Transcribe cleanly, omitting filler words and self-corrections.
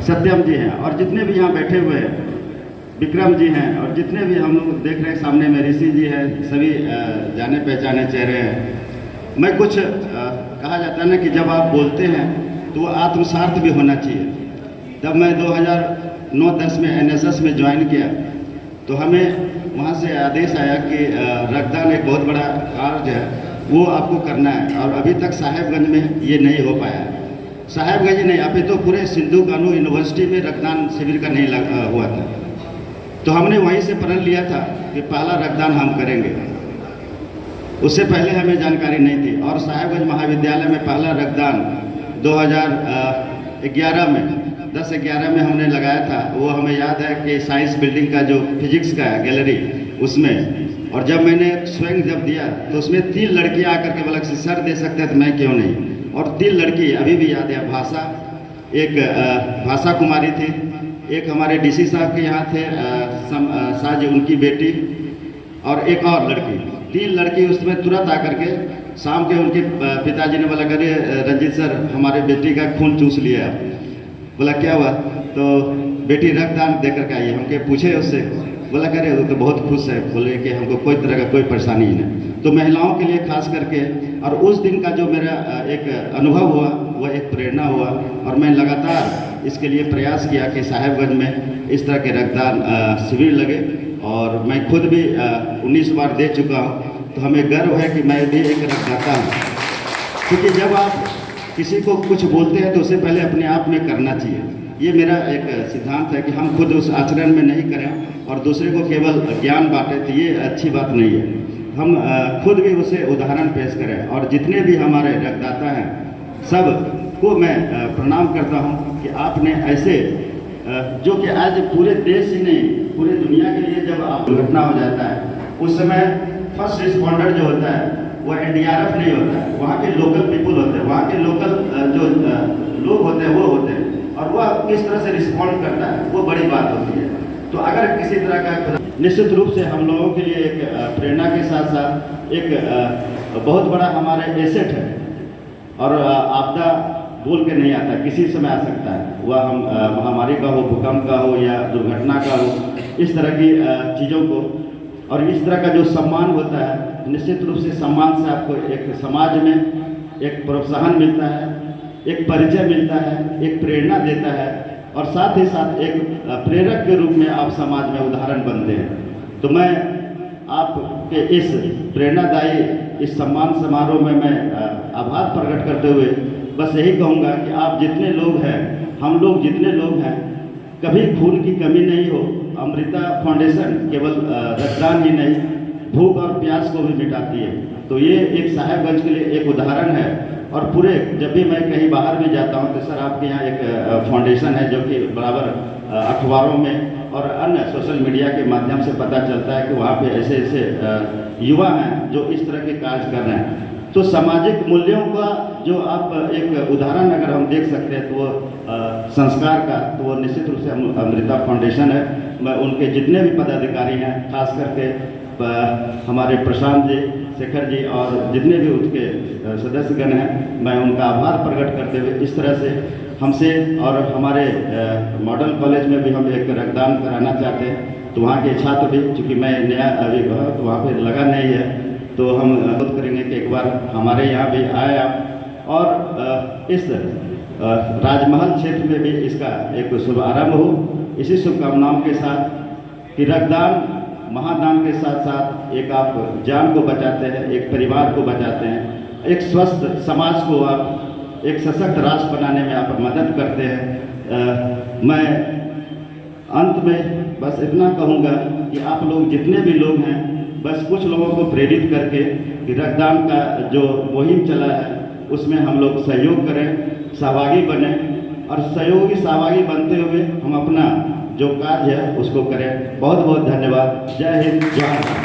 सत्यम जी हैं और जितने भी यहाँ बैठे हुए हैं, विक्रम जी हैं और जितने भी हम लोग देख रहे हैं सामने में, ऋषि जी हैं, सभी जाने पहचाने चेहरे हैं। मैं कुछ कहा जाता है ना कि जब आप बोलते हैं तो वो आत्मसार्थ भी होना चाहिए। जब मैं 2009-10 में एनएसएस में ज्वाइन किया तो हमें वहाँ से आदेश आया कि रक्तदान एक बहुत बड़ा कार्य है, वो आपको करना है। और अभी तक साहेबगंज में ये नहीं हो पाया है। साहेबगंज नहीं, अभी तो पूरे सिंधु कानू यूनिवर्सिटी में रक्तदान शिविर का नहीं हुआ था। तो हमने वहीं से प्रण लिया था कि पहला रक्तदान हम करेंगे। उससे पहले हमें जानकारी नहीं थी और साहेबगंज महाविद्यालय में पहला रक्तदान 2011 में 10/11 में हमने लगाया था। वो हमें याद है कि साइंस बिल्डिंग का जो फिजिक्स का है गैलरी उसमें, और जब मैंने स्वयं जब दिया तो उसमें 3 लड़कियाँ आकर के बोला कि सर दे सकते हैं तो मैं क्यों नहीं। और 3 लड़की अभी भी याद है, भाषा, एक भाषा कुमारी थी, एक हमारे डीसी साहब के यहाँ थे साज उनकी बेटी, और एक और लड़की। 3 लड़की उसमें तुरंत आकर के शाम के उनके पिताजी ने बोला करे रंजीत सर हमारे बेटी का खून चूस लिया। बोला क्या हुआ? तो बेटी रक्तदान दे करके आई है। हमके पूछे उससे, बोला करे वो तो बहुत खुश है, बोले कि हमको कोई तरह का कोई परेशानी नहीं। तो महिलाओं के लिए खास करके, और उस दिन का जो मेरा एक अनुभव हुआ वह एक प्रेरणा हुआ, और मैं लगातार इसके लिए प्रयास किया कि साहेबगंज में इस तरह के रक्तदान शिविर लगे। और मैं खुद भी 19 बार दे चुका हूँ, तो हमें गर्व है कि मैं भी एक रक्तदाता हूँ। क्योंकि जब आप किसी को कुछ बोलते हैं तो उससे पहले अपने आप में करना चाहिए। ये मेरा एक सिद्धांत है कि हम खुद उस आचरण में नहीं करें और दूसरे को केवल ज्ञान बांटें, तो ये अच्छी बात नहीं है। हम खुद भी उसे उदाहरण पेश करें। और जितने भी हमारे रक्तदाता हैं सब को मैं प्रणाम करता हूँ कि आपने ऐसे जो कि आज पूरे देश ही नहीं पूरे दुनिया के लिए जब आप दुर्घटना हो जाता है उस समय फर्स्ट रिस्पॉन्डर जो होता है वो एनडीआरएफ नहीं होता है, वहाँ के लोकल पीपुल होते हैं, वहाँ के लोकल जो लोग होते हैं वो होते हैं, और वह किस तरह से रिस्पॉन्ड करता है वो बड़ी बात होती है। तो अगर किसी तरह का निश्चित रूप से हम लोगों के लिए एक प्रेरणा के साथ साथ एक बहुत बड़ा हमारा एसेट है। और आपदा बोल के नहीं आता, किसी समय आ सकता है, वह हम महामारी का हो, भूकंप का हो या दुर्घटना का हो, इस तरह की चीज़ों को। और इस तरह का जो सम्मान होता है, निश्चित रूप से सम्मान से आपको एक समाज में एक प्रोत्साहन मिलता है, एक परिचय मिलता है, एक प्रेरणा देता है, और साथ ही साथ एक प्रेरक के रूप में आप समाज में उदाहरण बनते हैं। तो मैं आपके इस प्रेरणादायी इस सम्मान समारोह में मैं आभार प्रकट करते हुए बस यही कहूँगा कि आप जितने लोग हैं, हम लोग जितने लोग हैं, कभी खून की कमी नहीं हो। अमृता फाउंडेशन केवल रक्तदान ही नहीं, भूख और प्यास को भी मिटाती है। तो ये एक साहेबगंज के लिए एक उदाहरण है। और पूरे जब भी मैं कहीं बाहर भी जाता हूँ तो सर आपके यहाँ एक फाउंडेशन है जो कि बराबर अखबारों में और अन्य सोशल मीडिया के माध्यम से पता चलता है कि वहाँ पे ऐसे ऐसे युवा हैं जो इस तरह के कार्य कर रहे हैं। तो सामाजिक मूल्यों का जो आप एक उदाहरण अगर हम देख सकते हैं तो वो संस्कार का, तो वो निश्चित रूप से अमृता फाउंडेशन है। मैं उनके जितने भी पदाधिकारी हैं, खास करके हमारे प्रशांत जी, शेखर जी और जितने भी उसके सदस्यगण हैं, मैं उनका आभार प्रकट करते हुए इस तरह से हमसे और हमारे मॉडल कॉलेज में भी हम एक रक्तदान कराना चाहते हैं। तो वहाँ के छात्र भी, चूँकि मैं नया अभी तो वहाँ पे लगा नहीं है, तो हम अनुरोध करेंगे कि एक बार हमारे यहाँ भी आए आप, और इस राजमहल क्षेत्र में भी इसका एक शुभारंभ हो। इसी शुभकामनाओं के साथ कि रक्तदान महादान के साथ साथ एक आप जान को बचाते हैं, एक परिवार को बचाते हैं, एक स्वस्थ समाज को आप एक सशक्त राष्ट्र बनाने में आप मदद करते हैं। मैं अंत में बस इतना कहूँगा कि आप लोग जितने भी लोग हैं, बस कुछ लोगों को प्रेरित करके कि रक्तदान का जो मुहिम चला है उसमें हम लोग सहयोग करें, सहभागी बने, और सहभागी बनते हुए हम अपना जो कार्य है उसको करें। बहुत बहुत धन्यवाद। जय हिंद, जय भारत।